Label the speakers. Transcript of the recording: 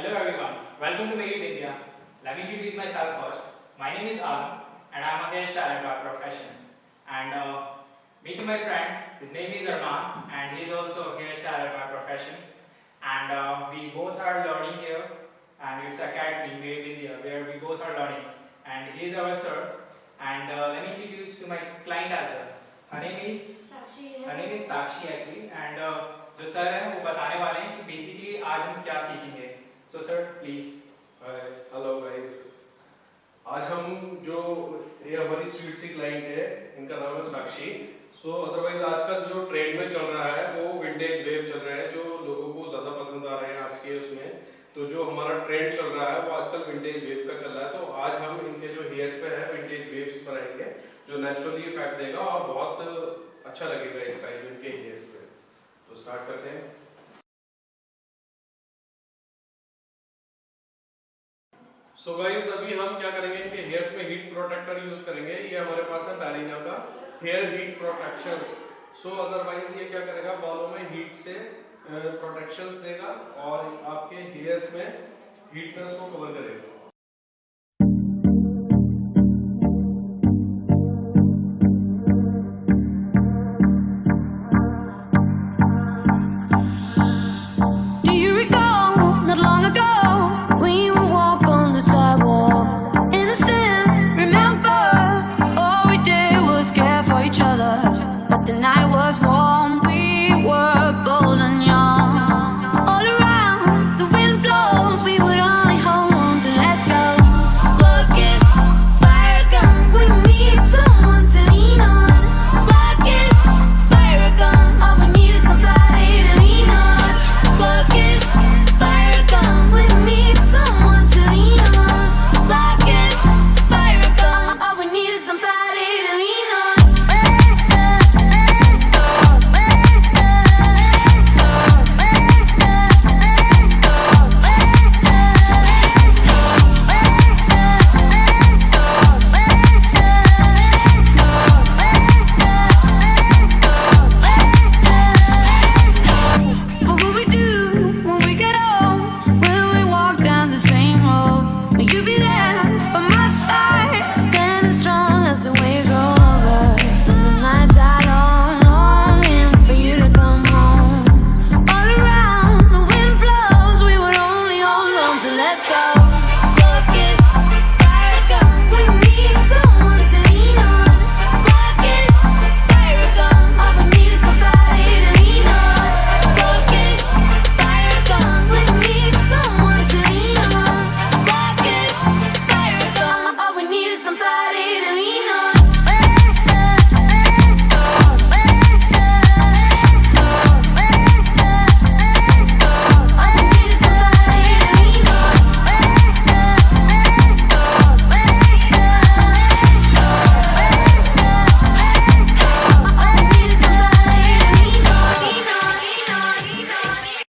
Speaker 1: Hello everyone, welcome to Meribindiya. Let me introduce myself first. My name is Alam and I am a hairstylist by profession. And meet my friend, his name is Arman and he is also a hairstylist by profession. And we both are learning here and it's academy Meribindiya where we both are learning. And he is our sir. And let me introduce to my client as well. Her name is Sakshi actually. And जो sir हैं वो बताने वाले हैं कि basically आज हम क्या सीखेंगे. So sir please.
Speaker 2: Hello guys, आज हम जो ये हमारी स्वीट सी क्लाइंट है इनका नाम है साक्षी. सो अदरवाइज आजकल जो ट्रेंड में चल रहा है वो विंटेज वेव चल रहा है जो लोगों को ज्यादा पसंद आ रहे हैं आज के उसमें. तो जो हमारा ट्रेंड चल रहा है वो आजकल विंटेज वेव का चल रहा है. तो आज हम इनके जो हेयर्स पे है विंटेज वेव्स पर आएंगे जो नेचुरली इफेक्ट देगा और बहुत अच्छा लगेगा इस टाइप इनके हेयर्स पे. तो स्टार्ट करते हैं. सो गाइस, अभी हम क्या करेंगे इनके हेयर्स में हीट प्रोटेक्टर यूज करेंगे. ये हमारे पास है बैरिना का hair heat protections. So otherwise ये क्या करेगा, बालों में हीट से प्रोटेक्शंस देगा और आपके हेयर्स में हीटनेस को कवर करेगा.